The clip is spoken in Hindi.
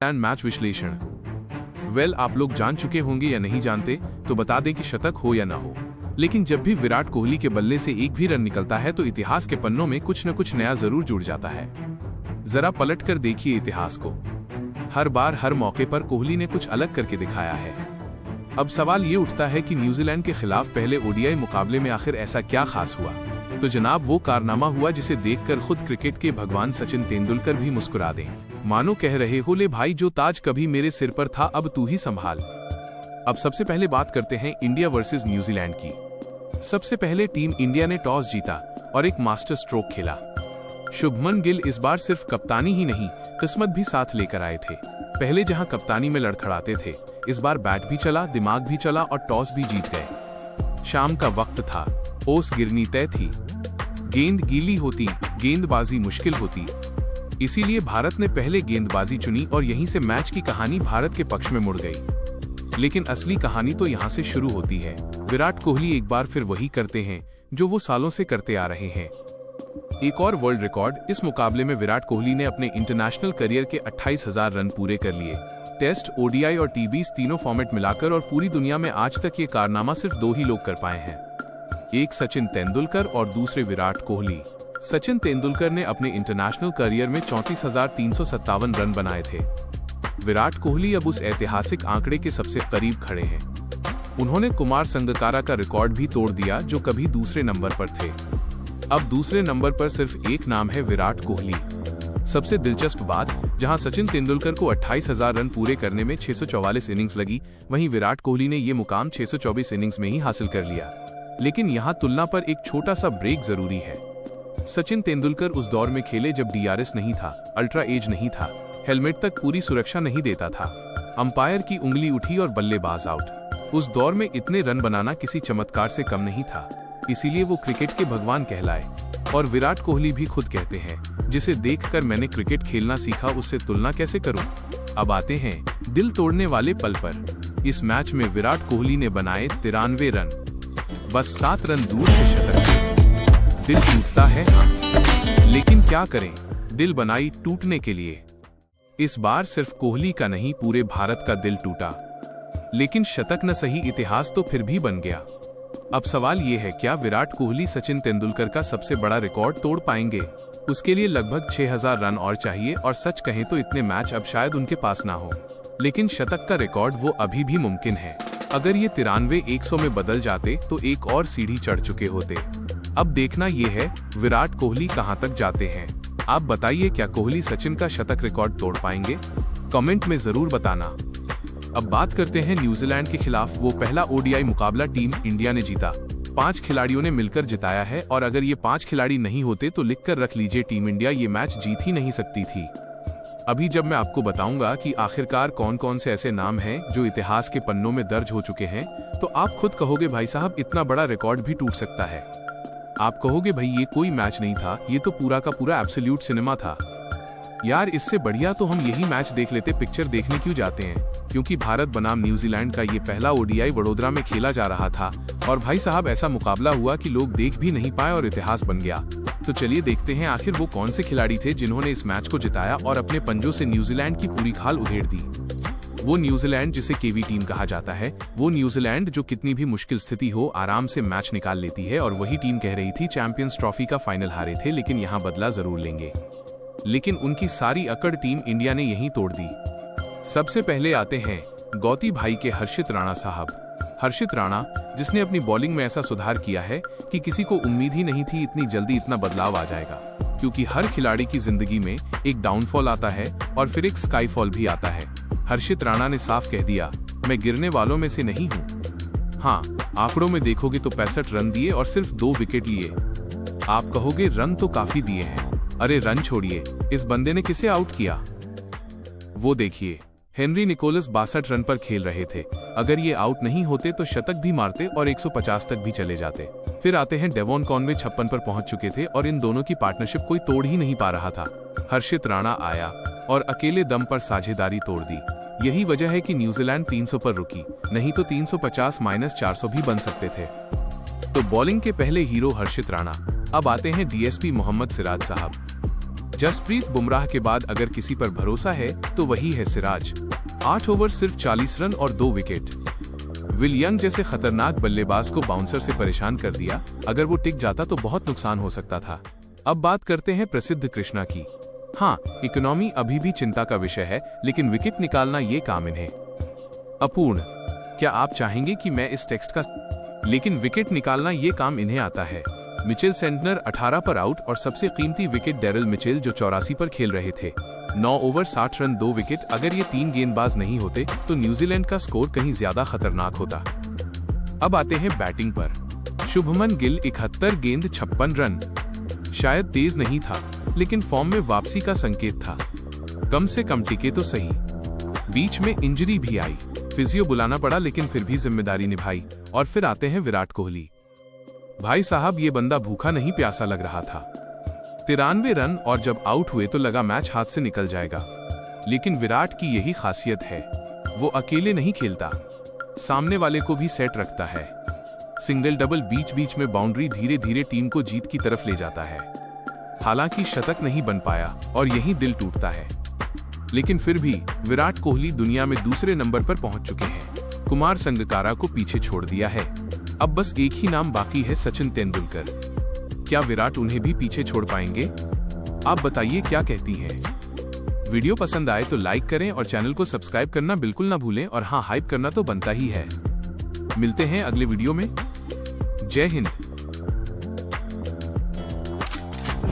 एंड मैच विश्लेषण। आप लोग जान चुके होंगे या नहीं जानते तो बता दें कि शतक हो या ना हो, लेकिन जब भी विराट कोहली के बल्ले से एक भी रन निकलता है तो इतिहास के पन्नों में कुछ न कुछ नया जरूर जुड़ जाता है। जरा पलट कर देखिए इतिहास को। हर बार हर मौके पर कोहली ने कुछ अलग करके दिखाया है। अब सवाल ये उठता है कि न्यूजीलैंड के खिलाफ पहले ओडीआई मुकाबले में आखिर ऐसा क्या खास हुआ। तो जनाब वो कारनामा हुआ जिसे देखकर खुद क्रिकेट के भगवान सचिन तेंदुलकर भी मुस्कुरा दें। मानो कह रहे हो, ले भाई जो ताज कभी मेरे सिर पर था अब तू ही संभाल। अब सबसे पहले बात करते हैं इंडिया वर्सेस न्यूजीलैंड की। सबसे पहले टीम इंडिया ने टॉस जीता और एक मास्टर स्ट्रोक खेला। शुभमन गिल इस बार सिर्फ कप्तानी ही नहीं किस्मत भी साथ लेकर आए थे। पहले जहां कप्तानी में लड़खड़ाते थे, इस बार बैट भी चला, दिमाग भी चला और टॉस भी जीत गए। शाम का वक्त था, ओस गिरनी तय थी। गेंद गीली होती, गेंदबाजी मुश्किल होती, इसीलिए भारत ने पहले गेंदबाजी चुनी और यहीं से मैच की कहानी भारत के पक्ष में मुड़ गई। लेकिन असली कहानी तो यहाँ से शुरू होती है। विराट कोहली एक बार फिर वही करते हैं जो वो सालों से करते आ रहे हैं। एक और वर्ल्ड रिकॉर्ड। इस मुकाबले में विराट कोहली ने अपने इंटरनेशनल करियर के 28,000 रन पूरे कर लिए। टेस्ट, ओडीआई और टी20 तीनों फॉर्मेट मिलाकर, और पूरी दुनिया में आज तक ये कारनामा सिर्फ दो ही लोग कर पाए हैं, एक सचिन तेंदुलकर और दूसरे विराट कोहली। सचिन तेंदुलकर ने अपने इंटरनेशनल करियर में 34,357 रन बनाए थे। विराट कोहली अब उस ऐतिहासिक आंकड़े के सबसे करीब खड़े हैं। उन्होंने कुमार संगकारा का रिकॉर्ड भी तोड़ दिया जो कभी दूसरे नंबर पर थे। अब दूसरे नंबर पर सिर्फ एक नाम है, विराट कोहली। सबसे दिलचस्प बात, जहां सचिन तेंदुलकर को 28,000 रन पूरे करने में 644 इनिंग्स लगी, वहीं विराट कोहली ने ये मुकाम 624 इनिंग्स में ही हासिल कर लिया। लेकिन यहाँ तुलना पर एक छोटा सा ब्रेक जरूरी है। सचिन तेंदुलकर उस दौर में खेले जब डीआरएस नहीं था, अल्ट्रा एज नहीं था, हेलमेट तक पूरी सुरक्षा नहीं देता था, अंपायर की उंगली उठी और बल्लेबाज आउट। उस दौर में इतने रन बनाना किसी चमत्कार से कम नहीं था, इसीलिए वो क्रिकेट के भगवान कहलाए। और विराट कोहली भी खुद कहते हैं, जिसे देखकर मैंने क्रिकेट खेलना सीखा, उससे तुलना कैसे करूं। अब आते हैं दिल तोड़ने वाले पल पर। इस मैच में विराट कोहली ने बनाए 93 रन, बस 7 रन दूर थे शतक से। दिल टूटता है हाँ, लेकिन क्या करें, दिल बनाई टूटने के लिए। इस बार सिर्फ कोहली का नहीं, पूरे भारत का दिल टूटा। लेकिन शतक न सही, इतिहास तो फिर भी बन गया। अब सवाल ये है, क्या विराट कोहली सचिन तेंदुलकर का सबसे बड़ा रिकॉर्ड तोड़ पाएंगे। उसके लिए लगभग 6,000 रन और चाहिए, और सच कहें तो इतने मैच अब शायद उनके पास ना हो। लेकिन शतक का रिकॉर्ड वो अभी भी मुमकिन है। अगर ये 93 100 में बदल जाते तो एक और सीढ़ी चढ़ चुके होते। अब देखना ये है विराट कोहली कहां तक जाते हैं। आप बताइए, क्या कोहली सचिन का शतक रिकॉर्ड तोड़ पाएंगे? कमेंट में जरूर बताना। अब बात करते हैं न्यूजीलैंड के खिलाफ। वो पहला ओडीआई मुकाबला टीम इंडिया ने जीता। 5 खिलाड़ियों ने मिलकर जिताया है, और अगर ये 5 खिलाड़ी नहीं होते तो लिख कर रख लीजिए, टीम इंडिया ये मैच जीत ही नहीं सकती थी। अभी जब मैं आपको बताऊंगा कि आखिरकार कौन कौन से ऐसे नाम हैं जो इतिहास के पन्नों में दर्ज हो चुके हैं, तो आप खुद कहोगे भाई साहब इतना बड़ा रिकॉर्ड भी टूट सकता है। आप कहोगे भाई ये कोई मैच नहीं था, ये तो पूरा का पूरा एब्सोल्यूट सिनेमा था। यार इससे बढ़िया तो हम यही मैच देख लेते, पिक्चर देखने क्यों जाते हैं। क्योंकि भारत बनाम न्यूजीलैंड का ये पहला ओडीआई वडोदरा में खेला जा रहा था, और भाई साहब ऐसा मुकाबला हुआ कि लोग देख भी नहीं पाए और इतिहास बन गया। तो चलिए देखते हैं आखिर वो कौन से खिलाड़ी थे जिन्होंने इस मैच को जिताया और अपने पंजों से न्यूजीलैंड की पूरी खाल उधेड़ दी। वो न्यूजीलैंड जिसे केवी टीम कहा जाता है, वो न्यूजीलैंड जो कितनी भी मुश्किल स्थिति हो आराम से मैच निकाल लेती है। और वही टीम कह रही थी चैंपियंस ट्रॉफी का फाइनल हारे थे, लेकिन यहाँ बदला जरूर लेंगे। लेकिन उनकी सारी अकड़ टीम इंडिया ने यहीं तोड़ दी। सबसे पहले आते हैं गौती भाई के हर्षित राणा साहब। हर्षित राणा, जिसने अपनी बॉलिंग में ऐसा सुधार किया है कि किसी को उम्मीद ही नहीं थी इतनी जल्दी इतना बदलाव आ जाएगा। क्योंकि हर खिलाड़ी की जिंदगी में एक डाउनफॉल आता है और फिर एक स्काईफॉल भी आता है। हर्षित राणा ने साफ कह दिया, मैं गिरने वालों में से नहीं हूँ। हाँ, आंकड़ों में देखोगे तो 65 रन दिए और सिर्फ 2 विकेट लिए। आप कहोगे रन तो काफी दिए हैं। अरे रन छोड़िए, इस बंदे ने किसे आउट किया वो देखिए। हेनरी निकोलस 62 रन पर खेल रहे थे। अगर ये आउट नहीं होते तो शतक भी मारते और 150 तक भी चले जाते। फिर आते हैं डेवॉन कॉनवे 56 पर पहुंच चुके थे, और इन दोनों की पार्टनरशिप कोई तोड़ ही नहीं पा रहा था। हर्षित राणा आया और अकेले दम पर साझेदारी तोड़ दी। यही वजह है कि न्यूजीलैंड 300 पर रुकी, नहीं तो 350 - 400 भी बन सकते थे। तो बॉलिंग के पहले हीरो हर्षित राणा। अब आते हैं डीएसपी मोहम्मद सिराज साहब। जसप्रीत बुमराह के बाद अगर किसी पर भरोसा है तो वही है सिराज। 8 ओवर सिर्फ 40 रन और 2 विकेट। विल यंग जैसे खतरनाक बल्लेबाज को बाउंसर से परेशान कर दिया। अगर वो टिक जाता तो बहुत नुकसान हो सकता था। अब बात करते हैं प्रसिद्ध कृष्णा की। हाँ, इकोनॉमी अभी भी चिंता का विषय है, लेकिन विकेट निकालना ये काम इन्हें। अपूर्ण, क्या आप चाहेंगे कि मैं इस टेक्स्ट का लेकिन विकेट निकालना ये काम इन्हें आता है। मिचेल सेंटनर 18 पर आउट और सबसे कीमती विकेट डेरिल मिचेल जो 84 पर खेल रहे थे। 9 ओवर 60 रन 2 विकेट। अगर ये 3 गेंदबाज नहीं होते तो न्यूजीलैंड का स्कोर कहीं ज्यादा खतरनाक होता। अब आते हैं बैटिंग पर। शुभमन गिल 71 गेंद 56 रन। शायद तेज नहीं था, लेकिन फॉर्म में वापसी का संकेत था। कम से कम टिके तो सही। बीच में इंजरी भी आई, फिजियो बुलाना पड़ा, लेकिन फिर भी जिम्मेदारी निभाई। और फिर आते हैं विराट कोहली। भाई साहब, ये बंदा भूखा नहीं प्यासा लग रहा था। 93 रन और जब आउट हुए तो लगा मैच हाथ से निकल जाएगा। लेकिन विराट की यही खासियत है, वो अकेले नहीं खेलता, सामने वाले को भी सेट रखता है। सिंगल डबल, बीच बीच में बाउंड्री, धीरे धीरे टीम को जीत की तरफ ले जाता है। हालांकि शतक नहीं बन पाया और यही दिल टूटता है, लेकिन फिर भी विराट कोहली दुनिया में दूसरे नंबर पर पहुंच चुके हैं। कुमार संगकारा को पीछे छोड़ दिया है। अब बस एक ही नाम बाकी है, सचिन तेंदुलकर। क्या विराट उन्हें भी पीछे छोड़ पाएंगे? आप बताइए, क्या कहती हैं? वीडियो पसंद आए तो लाइक करें और चैनल को सब्सक्राइब करना बिल्कुल ना भूलें। और हाँ, हाइप करना तो बनता ही है। मिलते हैं अगले वीडियो में। जय हिंद।